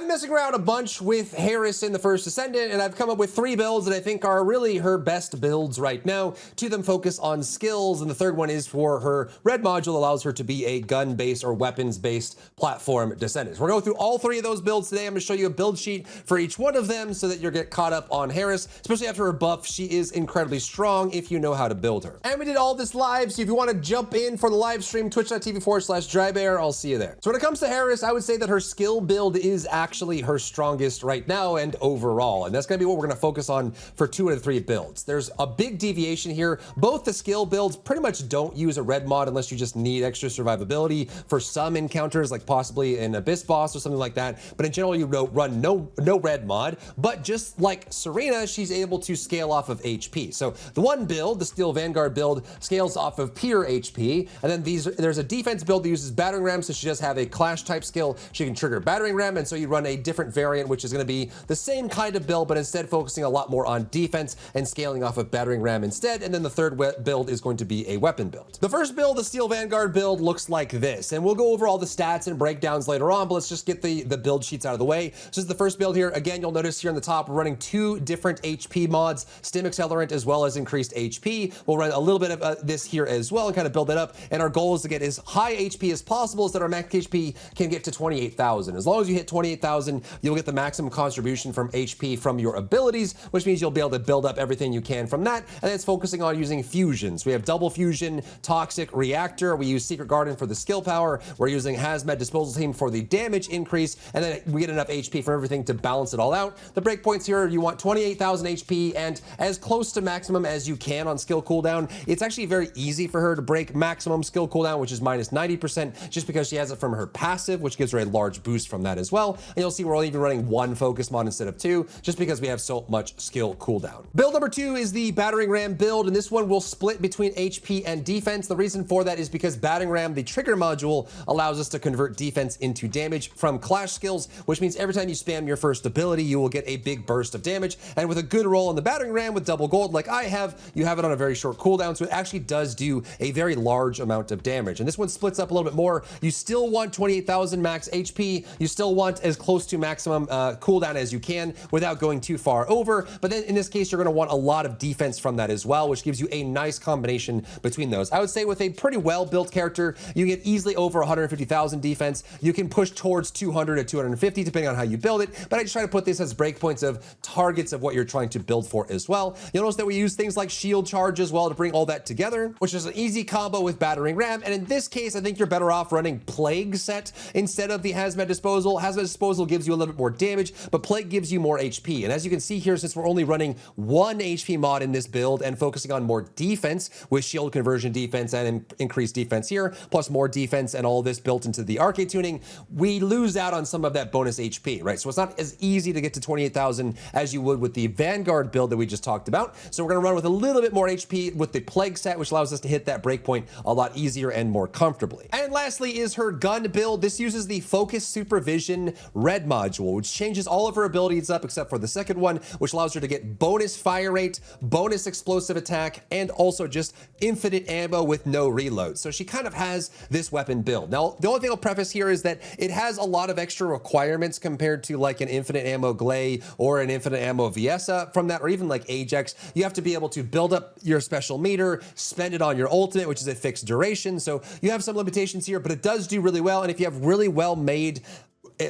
been messing around a bunch with Harris in the First Descendant, and I've come up with 3 builds that I think are really her best builds right now. 2 of them focus on skills, and the third one is for her red module, allows her to be a gun-based or weapons-based platform descendant. We're going to go through all 3 of those builds today. I'm going to show you a build sheet for each one of them so that you'll get caught up on Harris, especially after her buff. She is incredibly strong if you know how to build her. And we did all this live, so if you want to jump in for the live stream, twitch.tv/drybear, I'll see you there. So when it comes to Harris, I would say that her skill build is actually her strongest right now and overall, and that's going to be what we're going to focus on for 2 of the 3 builds. There's a big deviation here. Both the skill builds pretty much don't use a red mod unless you just need extra survivability for some encounters, like possibly an abyss boss or something like that. But in general, you run no red mod. But just like Serena, she's able to scale off of HP. So the one build, the Steel Vanguard build, scales off of pure HP, and then there's a defense build that uses battering ram, so she does have a clash type skill. She can trigger battering ram, and so you run a different variant, which is going to be the same kind of build, but instead focusing a lot more on defense and scaling off of battering ram instead. And then the third build is going to be a weapon build. The first build, the Steel Vanguard build, looks like this, and we'll go over all the stats and breakdowns later on, but let's just get the build sheets out of the way. So this is the first build here. Again, you'll notice here on the top, we're running 2 different HP mods, Stim Accelerant as well as increased HP. We'll run a little bit of this here as well and kind of build it up, and our goal is to get as high HP as possible so that our max HP can get to 28,000. As long as you hit 28,000, you'll get the maximum contribution from HP from your abilities, which means you'll be able to build up everything you can from that. And then it's focusing on using fusions. We have double fusion, toxic reactor. We use secret garden for the skill power. We're using hazmat disposal team for the damage increase, and then we get enough HP for everything to balance it all out. The breakpoints here, you want 28,000 HP and as close to maximum as you can on skill cooldown. It's actually very easy for her to break maximum skill cooldown, which is minus 90%, just because she has it from her passive, which gives her a large boost from that as well. And you'll see we're only even running 1 focus mod instead of 2, just because we have so much skill cooldown. Build number 2 is the battering ram build, and this one will split between HP and defense. The reason for that is because battering ram, the trigger module, allows us to convert defense into damage from clash skills, which means every time you spam your first ability, you will get a big burst of damage. And with a good roll on the battering ram with double gold like I have, you have it on a very short cooldown, so it actually does do a very large amount of damage. And this one splits up a little bit more. You still want 28,000 max HP. You still want as close to maximum cooldown as you can without going too far over. But then in this case, you're going to want a lot of defense from that as well, which gives you a nice combination between those. I would say with a pretty well-built character, you get easily over 150,000 defense. You can push towards 200 to 250 depending on how you build it, but I just try to put this as breakpoints of targets of what you're trying to build for as well. You'll notice that we use things like shield charge as well to bring all that together, which is an easy combo with battering ram. And in this case, I think you're better off running plague set instead of the hazmat disposal. Hazmat disposal gives you a little bit more damage, but plague gives you more HP. And as you can see here, since we're only running 1 HP mod in this build and focusing on more defense with shield conversion defense and increased defense here, plus more defense and all this built into the arcade tuning, we lose out on some of that bonus HP, right? So it's not as easy to get to 28,000 as you would with the Vanguard build that we just talked about. So we're gonna run with a little bit more HP with the plague set, which allows us to hit that breakpoint a lot easier and more comfortably. And lastly is her gun build. This uses the Focus Supervision red module, which changes all of her abilities up except for the second one, which allows her to get bonus fire rate, bonus explosive attack, and also just infinite ammo with no reload. So she kind of has this weapon build. Now, the only thing I'll preface here is that it has a lot of extra requirements compared to like an infinite ammo Glay or an infinite ammo Viesa from that, or even like Ajax. You have to be able to build up your special meter, spend it on your ultimate, which is a fixed duration. So you have some limitations here, but it does do really well. And if you have really well made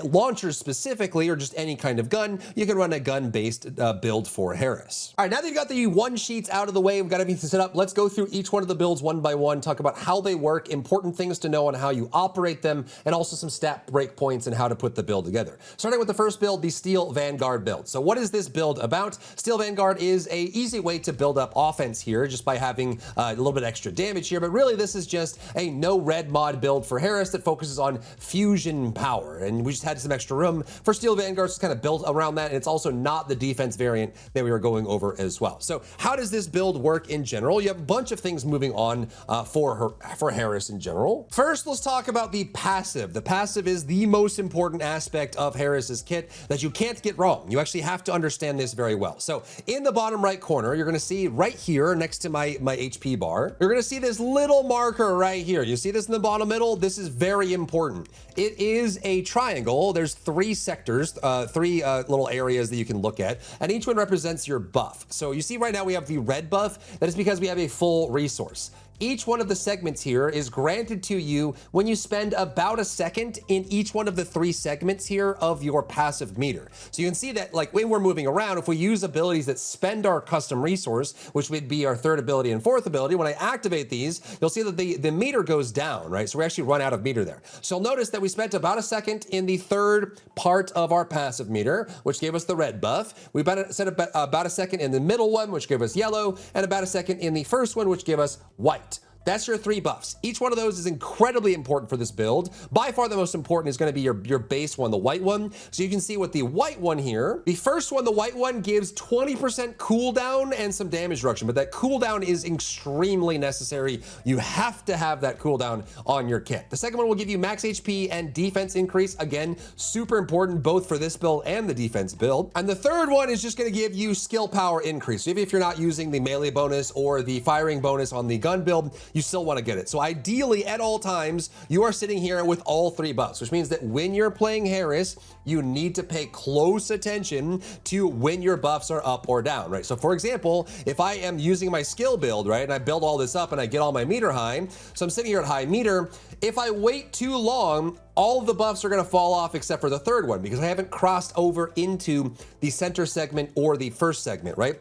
launchers specifically, or just any kind of gun, you can run a gun-based build for Harris. All right, now that you've got the 1 sheets out of the way, we've got everything set up, let's go through each one of the builds one by one, talk about how they work, important things to know on how you operate them, and also some stat breakpoints and how to put the build together. Starting with the first build, the Steel Vanguard build. So what is this build about? Steel Vanguard is a easy way to build up offense here, just by having a little bit extra damage here, but really this is just a no red mod build for Harris that focuses on fusion power, and we just had some extra room for Steel Vanguard to kind of build around that, and it's also not the defense variant that we were going over as well. So how does this build work in general? You have a bunch of things moving on for Harris in general. First, let's talk about the passive. The passive is the most important aspect of Harris's kit that you can't get wrong. You actually have to understand this very well. So in the bottom right corner, you're gonna see right here next to my HP bar, you're gonna see this little marker right here. You see this in the bottom middle? This is very important. It is a triangle. triangle, there's three sectors, three little areas that you can look at, and each one represents your buff. So you see right now we have the red buff. That is because we have a full resource. Each one of the segments here is granted to you when you spend about a second in each one of the three segments here of your passive meter. So you can see that like when we're moving around, if we use abilities that spend our custom resource, which would be our third ability and fourth ability, when I activate these, you'll see that the meter goes down, right? So we actually run out of meter there. So you'll notice that we spent about a second in the third part of our passive meter, which gave us the red buff. We spent about a second in the middle one, which gave us yellow, and about a second in the first one, which gave us white. That's your three buffs. Each one of those is incredibly important for this build. By far the most important is going to be your base one, the white one. So you can see with the white one here, the first one, the white one, gives 20% cooldown and some damage reduction, but that cooldown is extremely necessary. You have to have that cooldown on your kit. The second one will give you max HP and defense increase. Again, super important both for this build and the defense build. And the third one is just going to give you skill power increase. So even if you're not using the melee bonus or the firing bonus on the gun build, you still want to get it. So ideally at all times, you are sitting here with all three buffs, which means that when you're playing Harris, you need to pay close attention to when your buffs are up or down, right? So for example, if I am using my skill build, right, and I build all this up and I get all my meter high, so I'm sitting here at high meter, if I wait too long, all of the buffs are going to fall off except for the third one because I haven't crossed over into the center segment or the first segment, right?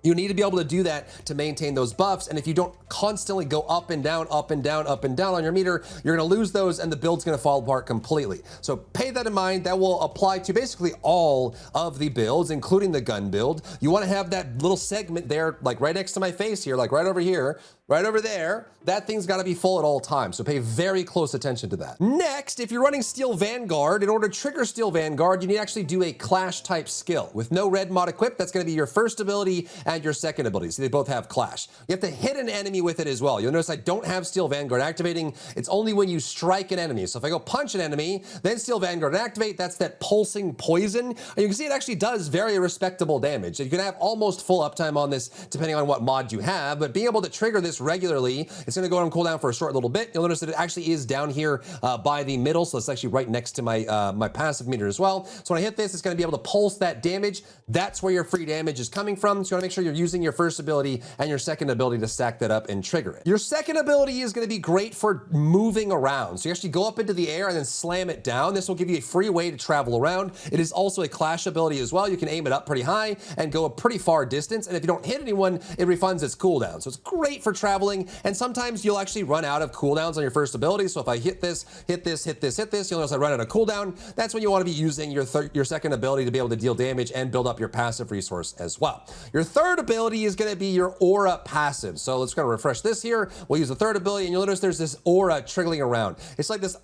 You need to be able to do that to maintain those buffs. And if you don't constantly go up and down, up and down, up and down on your meter, you're going to lose those and the build's going to fall apart completely. So pay that in mind. That will apply to basically all of the builds, including the gun build. You want to have that little segment there, like right next to my face here, like right over here, right over there. That thing's got to be full at all times. So pay very close attention to that. Next, if you're running Steel Vanguard, in order to trigger Steel Vanguard, you need to actually do a clash type skill. With no red mod equipped, that's going to be your first ability and your second ability. So they both have clash. You have to hit an enemy with it as well. You'll notice I don't have Steel Vanguard activating. It's only when you strike an enemy. So if I go punch an enemy, then Steel Vanguard activate, that's that pulsing poison. And you can see it actually does very respectable damage. You can have almost full uptime on this depending on what mod you have, but being able to trigger this regularly, it's going to go on cooldown for a short little bit. You'll notice that it actually is down here by the middle, so it's actually right next to my my passive meter as well. So when I hit this, it's going to be able to pulse that damage. That's where your free damage is coming from. So you want to make sure you're using your first ability and your second ability to stack that up and trigger it. Your second ability is going to be great for moving around. So you actually go up into the air and then slam it down. This will give you a free way to travel around. It is also a clash ability as well. You can aim it up pretty high and go a pretty far distance. And if you don't hit anyone, it refunds its cooldown. So it's great for traveling. And sometimes you'll actually run out of cooldowns on your first ability. So if I hit this, hit this, hit this, hit this, you'll notice I run out of cooldown. That's when you want to be using your second ability to be able to deal damage and build up your passive resource as well. Your third ability is going to be your aura passive. So let's kind of refresh this here. We'll use the third ability and you'll notice there's this aura trickling around. It's like this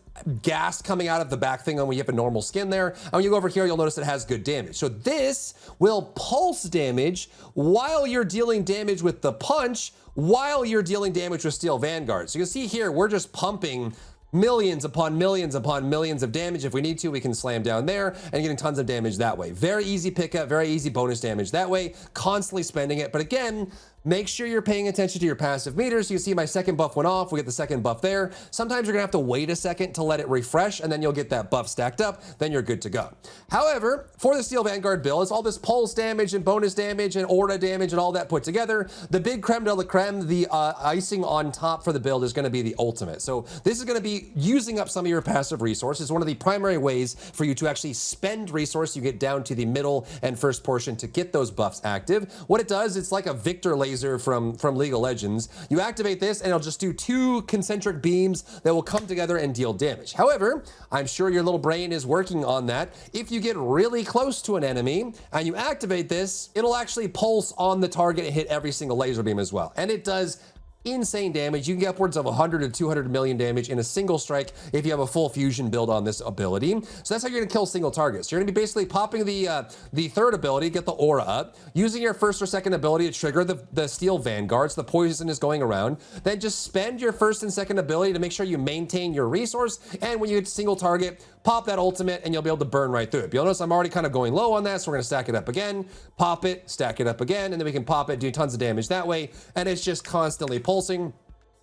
gas coming out of the back thing when you have a normal skin there. And when you go over here, you'll notice it has good damage. So this will pulse damage while you're dealing damage with the punch, while you're dealing damage with Steel Vanguard. So you can see here, we're just pumping millions upon millions upon millions of damage. If we need to, we can slam down there and getting tons of damage that way. Very easy pickup, very easy bonus damage that way, constantly spending it. But again, make sure you're paying attention to your passive meters. You can see my second buff went off. We get the second buff there. Sometimes you're gonna have to wait a second to let it refresh and then you'll get that buff stacked up. Then you're good to go. However, for the Steel Vanguard build, it's all this pulse damage and bonus damage and aura damage and all that put together. The big creme de la creme, the icing on top for the build is gonna be the ultimate. So this is gonna be using up some of your passive resources. One of the primary ways for you to actually spend resource, you get down to the middle and first portion to get those buffs active. What it does, it's like a Victor laser from League of Legends. You activate this and it'll just do two concentric beams that will come together and deal damage. However, I'm sure your little brain is working on that. If you get really close to an enemy and you activate this, it'll actually pulse on the target and hit every single laser beam as well. And it does insane damage. You can get upwards of 100 to 200 million damage in a single strike if you have a full fusion build on this ability. So that's how you're gonna kill single targets. You're gonna be basically popping the third ability, get the aura up, using your first or second ability to trigger the Steel Vanguards, the poison is going around, then just spend your first and second ability to make sure you maintain your resource, and when you hit single target, pop that ultimate and you'll be able to burn right through it. But you'll notice I'm already kind of going low on that, so we're gonna stack it up again, pop it, stack it up again, and then we can pop it, do tons of damage that way, and it's just constantly pulsing.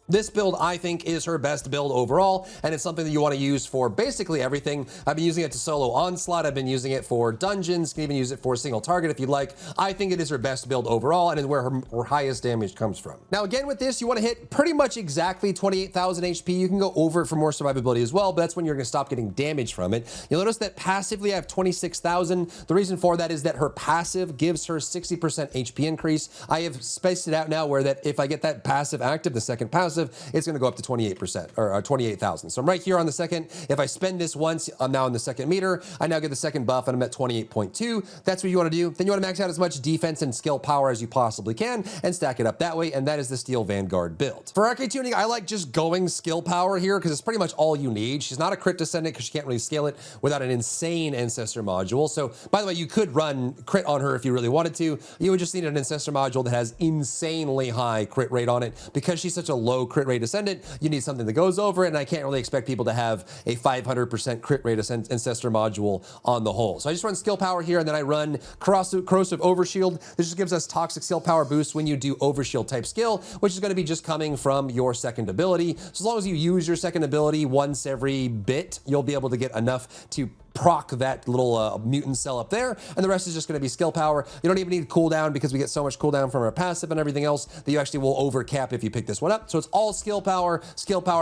This build, I think, is her best build overall, and it's something that you want to use for basically everything. I've been using it to solo Onslaught, I've been using it for dungeons, can even use it for single target if you'd like. I think it is her best build overall, and is where her highest damage comes from. Now, again, with this, you want to hit pretty much exactly 28,000 HP. You can go over it for more survivability as well, but that's when you're going to stop getting damage from it. You'll notice that passively I have 26,000. The reason for that is that her passive gives her 60% HP increase. I have spaced it out now where that if I get that passive active, the second passive, it's going to go up to 28% or 28,000. So I'm right here on the second. If I spend this once, I'm now in the second meter. I now get the second buff and I'm at 28.2. That's what you want to do. Then you want to max out as much defense and skill power as you possibly can and stack it up that way. And that is the Steel Vanguard build. For arcade tuning, I like just going skill power here because it's pretty much all you need. She's not a crit descendant because she can't really scale it without an insane ancestor module. So by the way, you could run crit on her if you really wanted to. You would just need an ancestor module that has insanely high crit rate on it. Because she's such a low crit rate ascendant, you need something that goes over it, and I can't really expect people to have a 500% crit rate ancestor module on the whole. So I just run skill power here, and then I run corrosive overshield. This just gives us toxic skill power boost when you do overshield type skill, which is going to be just coming from your second ability. So as long as you use your second ability once every bit, you'll be able to get enough to proc that little mutant cell up there, and the rest is just going to be skill power. You don't even need cooldown because we get so much cooldown from our passive and everything else that you actually will overcap if you pick this one up. So it's all skill power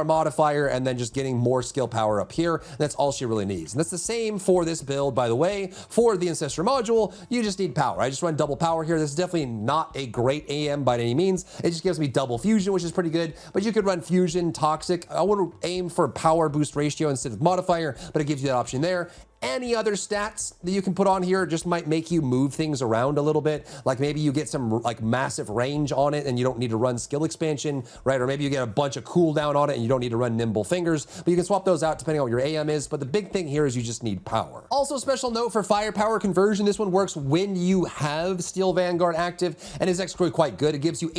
modifier, and then just getting more skill power up here. That's all she really needs. And that's the same for this build, by the way. For the Ancestor module, you just need power. I just run double power here. This is definitely not a great AM by any means. It just gives me double fusion, which is pretty good, but you could run fusion, toxic. I would aim for power boost ratio instead of modifier, but it gives you that option there. Any other stats that you can put on here just might make you move things around a little bit. Like maybe you get some like massive range on it and you don't need to run skill expansion, right? Or maybe you get a bunch of cooldown on it and you don't need to run nimble fingers, but you can swap those out depending on what your AM is. But the big thing here is you just need power. Also, special note for firepower conversion. This one works when you have Steel Vanguard active, and is actually quite good. It gives you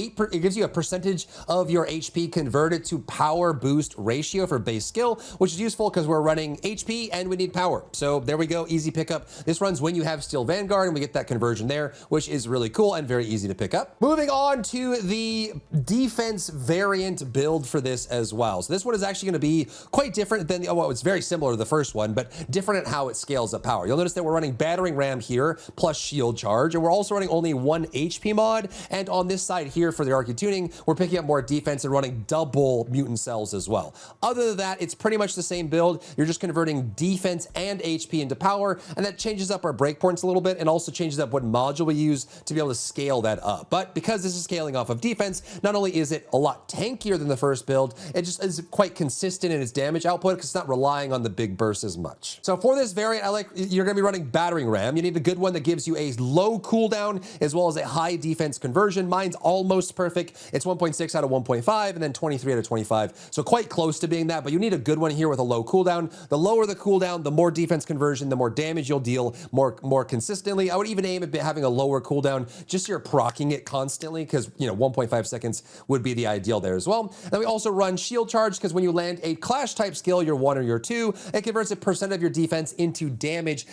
a percentage of your HP converted to power boost ratio for base skill, which is useful because we're running HP and we need power. So there we go, easy pickup. This runs when you have Steel Vanguard, and we get that conversion there, which is really cool and very easy to pick up. Moving on to the defense variant build for this as well. So this one is actually going to be quite different than well, it's very similar to the first one, but different at how it scales up power. You'll notice that we're running battering ram here plus shield charge, and we're also running only 1 HP mod. And on this side here for the arcade tuning, we're picking up more defense and running double mutant cells as well. Other than that, it's pretty much the same build. You're just converting defense and HP into power, and that changes up our breakpoints a little bit and also changes up what module we use to be able to scale that up. But because this is scaling off of defense, not only is it a lot tankier than the first build, it just is quite consistent in its damage output because it's not relying on the big bursts as much. So for this variant, you're going to be running battering ram. You need a good one that gives you a low cooldown as well as a high defense conversion. Mine's almost perfect. It's 1.6 out of 1.5 and then 23 out of 25. So quite close to being that, but you need a good one here with a low cooldown. The lower the cooldown, the more defense conversion, the more damage you'll deal more consistently. I would even aim at having a lower cooldown, just so you're proccing it constantly, because 1.5 seconds would be the ideal there as well. Then we also run shield charge, because when you land a clash type skill, your 1 or your 2, it converts a percent of your defense into damage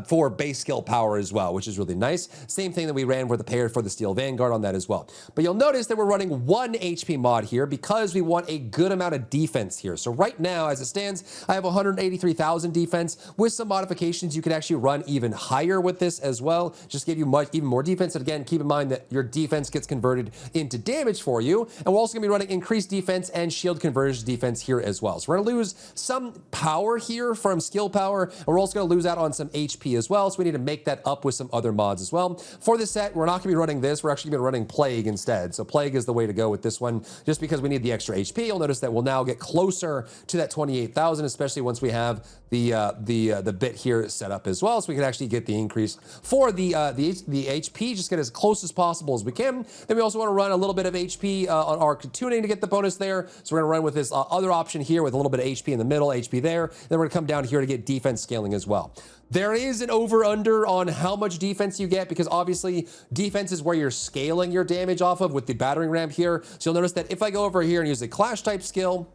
for base skill power as well, which is really nice. Same thing that we ran with the pair for the Steel Vanguard on that as well. But you'll notice that we're running 1 HP mod here because we want a good amount of defense here. So right now, as it stands, I have 183,000 defense. With some modifications, you could actually run even higher with this as well. Just give you even more defense. And again, keep in mind that your defense gets converted into damage for you. And we're also going to be running increased defense and shield conversion defense here as well. So we're going to lose some power here from skill power, and we're also going to lose out on some HP as well. So we need to make that up with some other mods as well. For this set, we're not going to be running this. We're actually going to be running Plague instead. So Plague is the way to go with this one, just because we need the extra HP. You'll notice that we'll now get closer to that 28,000, especially once we have the bit here set up as well, so we can actually get the increase for the HP, just get as close as possible as we can. Then we also want to run a little bit of HP on our tuning to get the bonus there. So we're going to run with this other option here with a little bit of HP in the middle, HP there. Then we're going to come down here to get defense scaling as well. There is an over-under on how much defense you get, because obviously defense is where you're scaling your damage off of with the battering ram here. So you'll notice that if I go over here and use a clash type skill,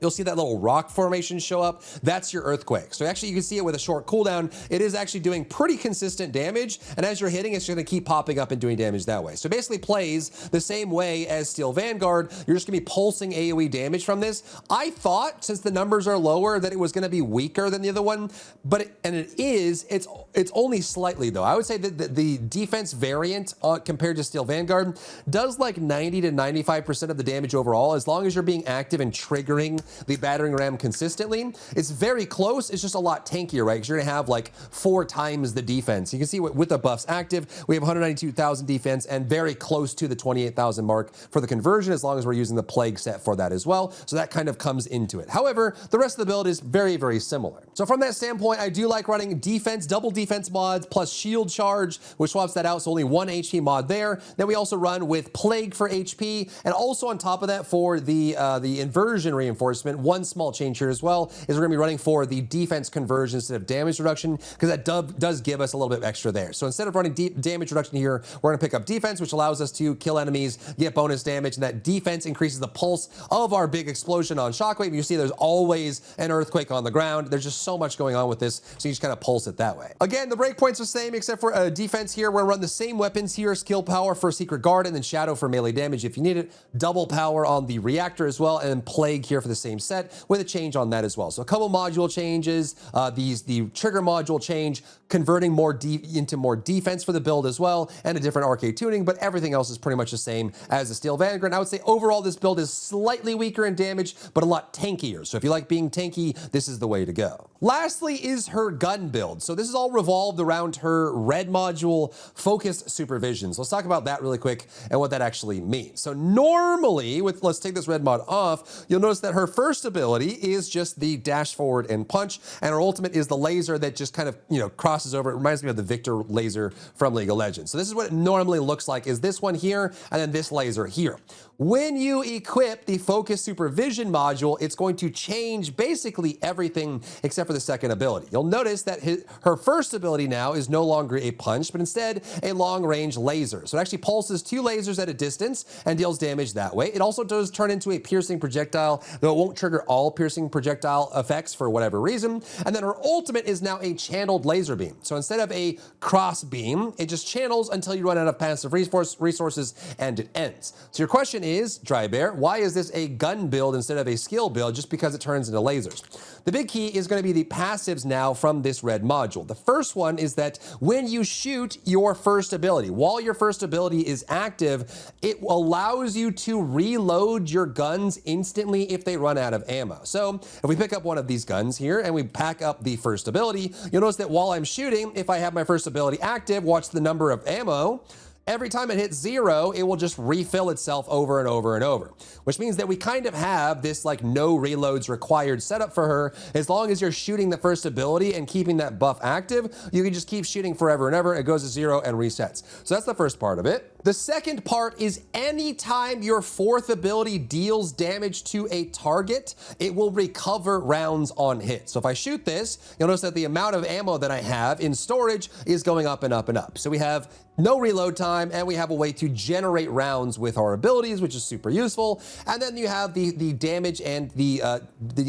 you'll see that little rock formation show up. That's your earthquake. So actually you can see it with a short cooldown. It is actually doing pretty consistent damage. And as you're hitting, it's gonna keep popping up and doing damage that way. So it basically plays the same way as Steel Vanguard. You're just gonna be pulsing AoE damage from this. I thought, since the numbers are lower, that it was gonna be weaker than the other one, but it is, it's only slightly though. I would say that the defense variant compared to Steel Vanguard does like 90 to 95% of the damage overall, as long as you're being active and triggering the battering ram consistently. It's very close. It's just a lot tankier, right? Because you're gonna have like 4 times the defense. You can see with the buffs active, we have 192,000 defense and very close to the 28,000 mark for the conversion, as long as we're using the plague set for that as well. So that kind of comes into it. However, the rest of the build is very, very similar. So from that standpoint, I do like running defense, double defense mods plus shield charge, which swaps that out. So only 1 HP mod there. Then we also run with plague for HP, and also on top of that for the inversion reinforcement. One small change here as well is we're gonna be running for the defense conversion instead of damage reduction, because that does give us a little bit extra there. So instead of running damage reduction here, we're gonna pick up defense, which allows us to kill enemies, get bonus damage, and that defense increases the pulse of our big explosion on shockwave. You see there's always an earthquake on the ground. There's just so much going on with this, so you just kind of pulse it that way. Again, the breakpoints are the same except for defense here. We're gonna run the same weapons here, skill power for Secret Guard and then Shadow for melee damage if you need it, double power on the reactor as well, and then plague here for the same set with a change on that as well. So a couple module changes, the trigger module change, converting more into more defense for the build as well, and a different arcade tuning, but everything else is pretty much the same as the Steel Vanguard. And I would say overall this build is slightly weaker in damage, but a lot tankier. So if you like being tanky, this is the way to go. Lastly is her gun build. So this is all revolved around her red module focused supervision. So let's talk about that really quick and what that actually means. So normally, let's take this red mod off, you'll notice that her first ability is just the dash forward and punch, and her ultimate is the laser that just kind of, crosses over. It reminds me of the Victor laser from League of Legends. So this is what it normally looks like, is this one here, and then this laser here. When you equip the Focus Supervision module, it's going to change basically everything except for the second ability. You'll notice that her first ability now is no longer a punch, but instead a long-range laser. So it actually pulses 2 lasers at a distance and deals damage that way. It also does turn into a piercing projectile, though it won't trigger all piercing projectile effects for whatever reason. And then her ultimate is now a channeled laser beam. So instead of a cross beam, it just channels until you run out of passive resources and it ends. So your question is, Dry Bear, why is this a gun build instead of a skill build just because it turns into lasers? The big key is going to be the passives now from this red module. The first one is that when you shoot your first ability, while your first ability is active, it allows you to reload your guns instantly if they run out of ammo. So if we pick up one of these guns here and we pack up the first ability, you'll notice that while I'm shooting, if I have my first ability active, watch the number of ammo. Every time it hits 0, it will just refill itself over and over and over, which means that we kind of have this like no reloads required setup for her. As long as you're shooting the first ability and keeping that buff active, you can just keep shooting forever and ever. It goes to 0 and resets. So that's the first part of it. The second part is anytime your fourth ability deals damage to a target, it will recover rounds on hit. So if I shoot this, you'll notice that the amount of ammo that I have in storage is going up and up and up. So we have no reload time, and we have a way to generate rounds with our abilities, which is super useful. And then you have the damage and the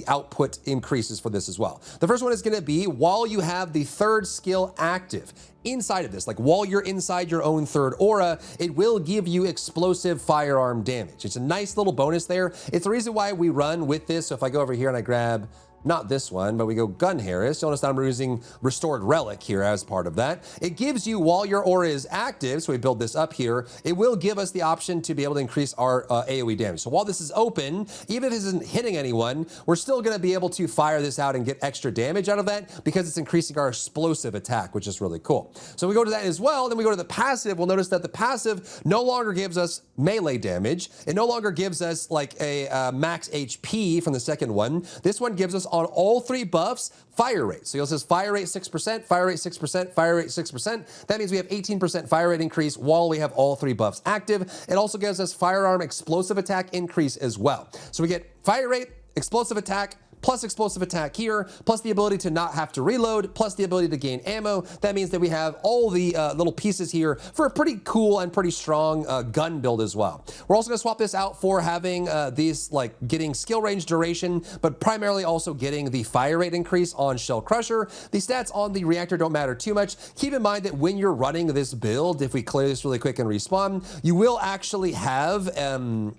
output increases for this as well. The first one is going to be while you have the third skill active. Inside of this, like while you're inside your own third aura, it will give you explosive firearm damage. It's a nice little bonus there. It's the reason why we run with this. So if I go over here and I grab, not this one, but we go Gun Harris. You'll notice that I'm using Restored Relic here as part of that. It gives you, while your aura is active, so we build this up here, it will give us the option to be able to increase our AoE damage. So while this is open, even if this isn't hitting anyone, we're still gonna be able to fire this out and get extra damage out of that because it's increasing our explosive attack, which is really cool. So we go to that as well, then we go to the passive. We'll notice that the passive no longer gives us melee damage. It no longer gives us like a max HP from the second one. This one gives us on all 3 buffs, fire rate. So you'll see fire rate 6%, fire rate 6%, fire rate 6%. That means we have 18% fire rate increase while we have all 3 buffs active. It also gives us firearm explosive attack increase as well. So we get fire rate, explosive attack, plus explosive attack here, plus the ability to not have to reload, plus the ability to gain ammo. That means that we have all the little pieces here for a pretty cool and pretty strong gun build as well. We're also going to swap this out for having these, like, getting skill range duration, but primarily also getting the fire rate increase on Shell Crusher. The stats on the reactor don't matter too much. Keep in mind that when you're running this build, if we clear this really quick and respawn, you will actually have,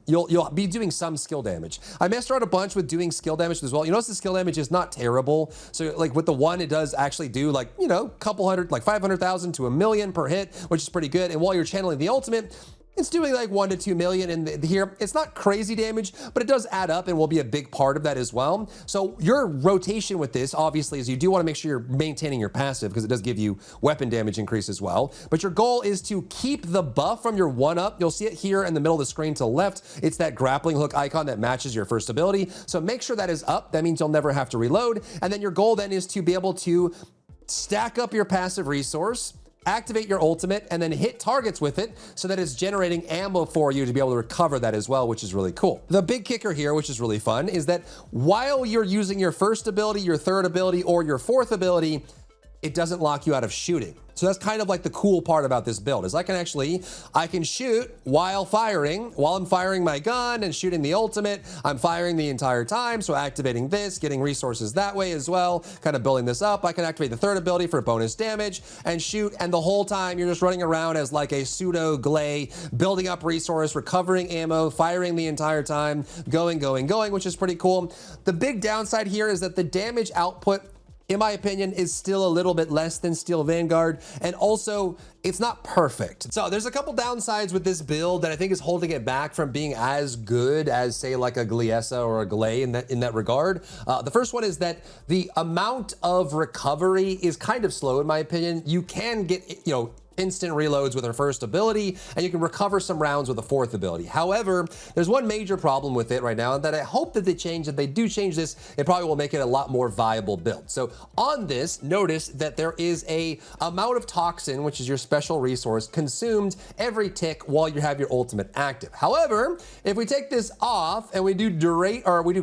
you'll be doing some skill damage. I messed around a bunch with doing skill damage as well. You notice the skill damage is not terrible. So like with the one, it does actually do like, you know, couple hundred, like 500,000 to 1 million per hit, which is pretty good. And while you're channeling the ultimate, it's doing like 1 to 2 million in here. It's not crazy damage, but it does add up and will be a big part of that as well. So your rotation with this, obviously, is you do want to make sure you're maintaining your passive because it does give you weapon damage increase as well. But your goal is to keep the buff from your 1-up. You'll see it here in the middle of the screen to the left. It's that grappling hook icon that matches your first ability. So make sure that is up. That means you'll never have to reload. And then your goal then is to be able to stack up your passive resource, activate your ultimate, and then hit targets with it so that it's generating ammo for you to be able to recover that as well, which is really cool. The big kicker here, which is really fun, is that while you're using your first ability, your third ability, or your fourth ability, it doesn't lock you out of shooting. So that's kind of like the cool part about this build is I can shoot while I'm firing my gun and shooting the ultimate. I'm firing the entire time. So activating this, getting resources that way as well, kind of building this up. I can activate the third ability for bonus damage and shoot. And the whole time you're just running around as like a pseudo glay, building up resource, recovering ammo, firing the entire time, going, which is pretty cool. The big downside here is that the damage output, in my opinion, is still a little bit less than Steel Vanguard, and also it's not perfect. So there's a couple downsides with this build that I think is holding it back from being as good as, say, like a Gliesa or a Glay in that regard. The first one is that the amount of recovery is kind of slow, in my opinion. You can get, you know, instant reloads with her first ability, and you can recover some rounds with a fourth ability. However, there's one major problem with it right now that I hope that they change. If they do change this, it probably will make it a lot more viable build. So on this, notice that there is a amount of toxin, which is your special resource, consumed every tick while you have your ultimate active. However, if we take this off and we do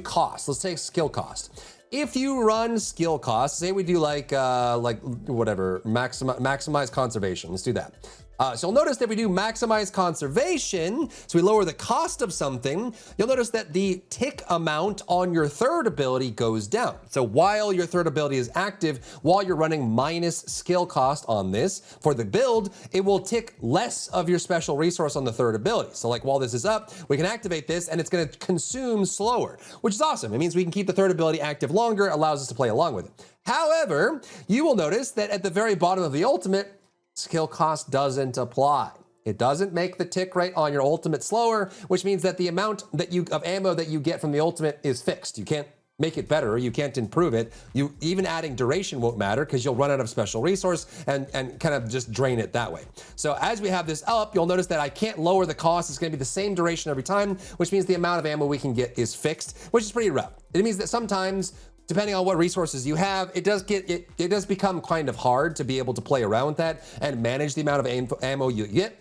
cost, let's take skill cost. If you run skill costs, say we do like whatever, maximize conservation. Let's do that. So you'll notice that we do maximize conservation, so we lower the cost of something. You'll notice that the tick amount on your third ability goes down. So while your third ability is active, while you're running minus skill cost on this, for the build, it will tick less of your special resource on the third ability. So like while this is up, we can activate this and it's gonna consume slower, which is awesome. It means we can keep the third ability active longer, allows us to play along with it. However, you will notice that at the very bottom of the ultimate, skill cost doesn't apply. It doesn't make the tick rate on your ultimate slower, which means that the amount of ammo that you get from the ultimate is fixed. You can't make it better, you can't improve it. Even adding duration won't matter because you'll run out of special resource and kind of just drain it that way. So as we have this up, you'll notice that I can't lower the cost. It's gonna be the same duration every time, which means the amount of ammo we can get is fixed, which is pretty rough. It means that sometimes, depending on what resources you have, it does become kind of hard to be able to play around with that and manage the amount of ammo you get.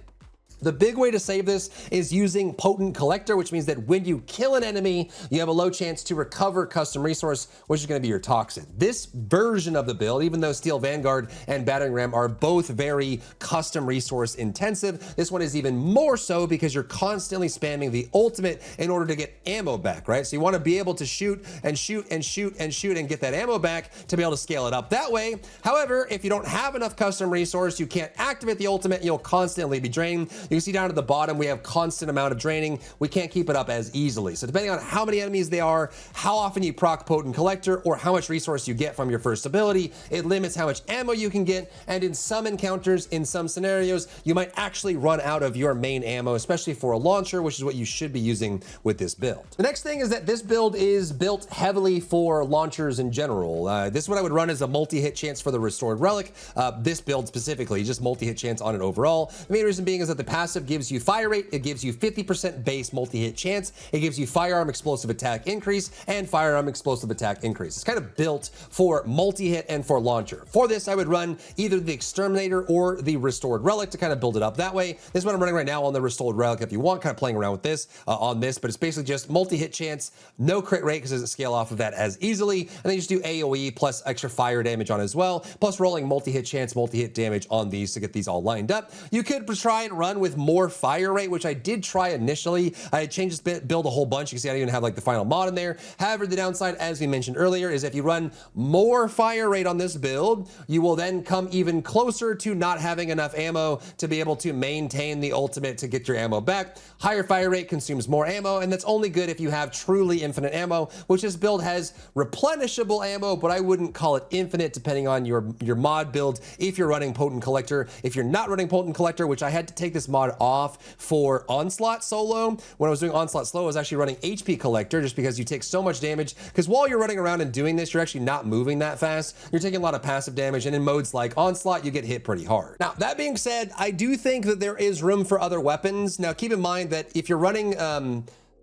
The big way to save this is using Potent Collector, which means that when you kill an enemy, you have a low chance to recover custom resource, which is going to be your toxin. This version of the build, even though Steel Vanguard and Battering Ram are both very custom resource intensive, this one is even more so because you're constantly spamming the ultimate in order to get ammo back, right? So you want to be able to shoot and shoot and shoot and shoot and get that ammo back to be able to scale it up that way. However, if you don't have enough custom resource, you can't activate the ultimate, you'll constantly be drained. You can see down at the bottom, we have constant amount of draining. We can't keep it up as easily. So depending on how many enemies they are, how often you proc Potent Collector, or how much resource you get from your first ability, it limits how much ammo you can get. And in some encounters, in some scenarios, you might actually run out of your main ammo, especially for a launcher, which is what you should be using with this build. The next thing is that this build is built heavily for launchers in general. This is what I would run as a multi-hit chance for the Restored Relic. This build specifically, just multi-hit chance on it overall. The main reason being is that the passive gives you fire rate, it gives you 50% base multi-hit chance, it gives you firearm explosive attack increase, and firearm explosive attack increase. It's kind of built for multi-hit and for launcher. For this, I would run either the Exterminator or the Restored Relic to kind of build it up that way. This is what I'm running right now on the Restored Relic if you want, kind of playing around with this on this, but it's basically just multi-hit chance, no crit rate because it doesn't scale off of that as easily, and then you just do AoE plus extra fire damage on as well, plus rolling multi-hit chance, multi-hit damage on these to get these all lined up. You could try and run with more fire rate, which I did try initially. I had changed this build a whole bunch. You can see I don't even have like the final mod in there. However, the downside, as we mentioned earlier, is if you run more fire rate on this build, you will then come even closer to not having enough ammo to be able to maintain the ultimate to get your ammo back. Higher fire rate consumes more ammo, and that's only good if you have truly infinite ammo, which this build has replenishable ammo, but I wouldn't call it infinite depending on your mod build if you're running Potent Collector. If you're not running Potent Collector, which I had to take this mod off for Onslaught solo, when I was doing Onslaught slow, I was actually running HP Collector just because you take so much damage, because while you're running around and doing this, you're actually not moving that fast. You're taking a lot of passive damage, and in modes like Onslaught, you get hit pretty hard. Now, that being said, I do think that there is room for other weapons. Now, keep in mind that if you're running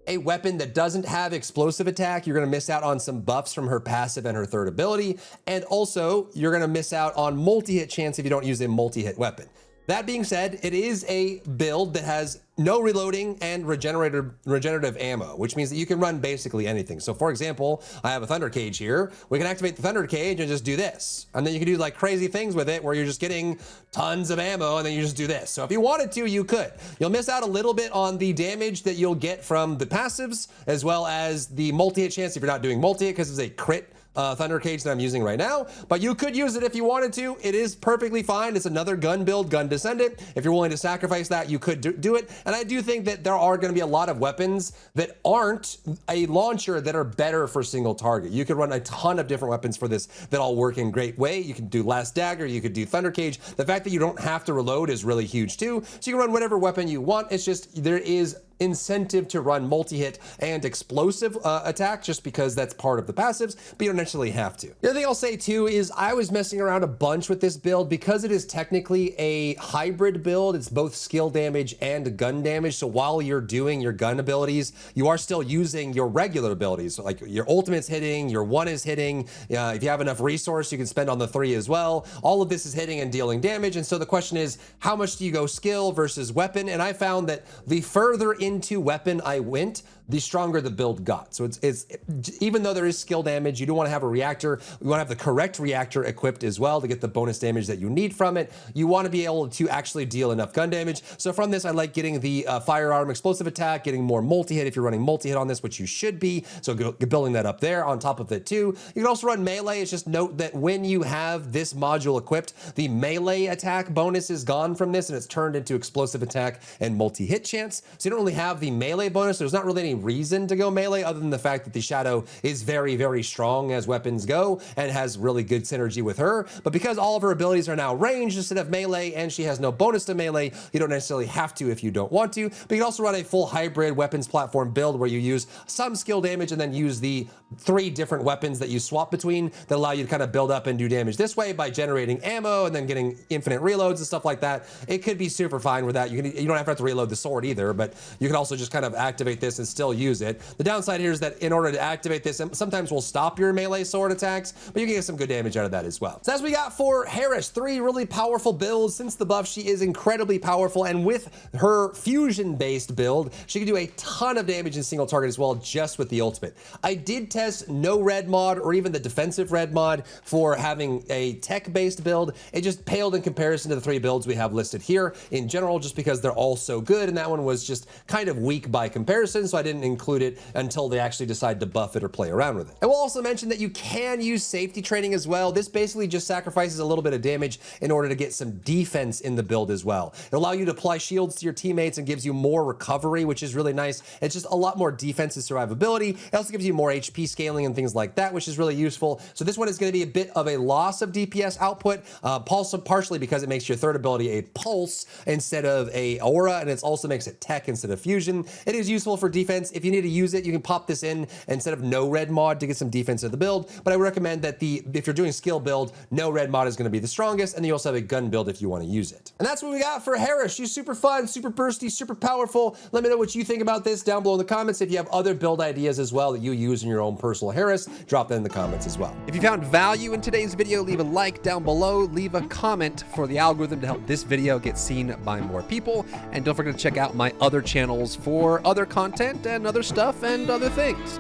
a weapon that doesn't have explosive attack, you're going to miss out on some buffs from her passive and her third ability, and also you're going to miss out on multi-hit chance if you don't use a multi-hit weapon. That being said, it is a build that has no reloading and regenerative ammo, which means that you can run basically anything. So for example, I have a Thunder Cage here. We can activate the Thunder Cage and just do this. And then you can do like crazy things with it where you're just getting tons of ammo and then you just do this. So if you wanted to, you could. You'll miss out a little bit on the damage that you'll get from the passives, as well as the multi-hit chance if you're not doing multi-hit, because it's a crit Thunder Cage that I'm using right now, but you could use it if you wanted to. It is perfectly fine. It's another gun build, gun descendant. If you're willing to sacrifice that, you could do it. And I do think that there are going to be a lot of weapons that aren't a launcher that are better for single target. You could run a ton of different weapons for this that all work in great way. You can do Last Dagger, you could do Thunder Cage. The fact that you don't have to reload is really huge too. So you can run whatever weapon you want. It's just there is incentive to run multi-hit and explosive attack just because that's part of the passives, but you don't necessarily have to. The other thing I'll say too is I was messing around a bunch with this build because it is technically a hybrid build. It's both skill damage and gun damage. So while you're doing your gun abilities, you are still using your regular abilities. So like your ultimate's hitting, your one is hitting. If you have enough resource, you can spend on the 3 as well. All of this is hitting and dealing damage. And so the question is, how much do you go skill versus weapon? And I found that the further into weapon I went, the stronger the build got. So it's even though there is skill damage, you don't want to have a reactor. You want to have the correct reactor equipped as well to get the bonus damage that you need from it. You want to be able to actually deal enough gun damage. So from this, I like getting the firearm explosive attack, getting more multi-hit if you're running multi-hit on this, which you should be. So building that up there on top of it too. You can also run melee. It's just note that when you have this module equipped, the melee attack bonus is gone from this and it's turned into explosive attack and multi-hit chance. So you don't really have the melee bonus. There's not really any reason to go melee other than the fact that the Shadow is very, very strong as weapons go and has really good synergy with her. But because all of her abilities are now ranged instead of melee and she has no bonus to melee, you don't necessarily have to if you don't want to. But you can also run a full hybrid weapons platform build where you use some skill damage and then use the 3 different weapons that you swap between that allow you to kind of build up and do damage this way by generating ammo and then getting infinite reloads and stuff like that. It could be super fine with that. You don't have to reload the sword either, but you can also just kind of activate this and still use it. The downside here is that in order to activate this, sometimes we'll stop your melee sword attacks, but you can get some good damage out of that as well. So as we got for Harris, 3 really powerful builds. Since the buff, she is incredibly powerful, and with her fusion-based build, she can do a ton of damage in single target as well, just with the ultimate. I did test no red mod or even the defensive red mod for having a tech-based build. It just paled in comparison to the 3 builds we have listed here in general, just because they're all so good, and that one was just kind of weak by comparison, so I didn't include it until they actually decide to buff it or play around with it. I will also mention that you can use safety training as well. This basically just sacrifices a little bit of damage in order to get some defense in the build as well. It'll allow you to apply shields to your teammates and gives you more recovery, which is really nice. It's just a lot more defense and survivability. It also gives you more HP scaling and things like that, which is really useful. So this one is going to be a bit of a loss of DPS output, partially because it makes your third ability a pulse instead of a aura, and it also makes it tech instead of fusion. It is useful for defense. defense. If you need to use it, you can pop this in instead of no red mod to get some defense in the build. But I would recommend that if you're doing skill build, no red mod is going to be the strongest, and you also have a gun build if you want to use it. And that's what we got for Harris. She's super fun, super bursty, super powerful. Let me know what you think about this down below in the comments. If you have other build ideas as well that you use in your own personal Harris, drop that in the comments as well. If you found value in today's video, leave a like down below, leave a comment for the algorithm to help this video get seen by more people, and don't forget to check out my other channels for other content and other stuff and other things.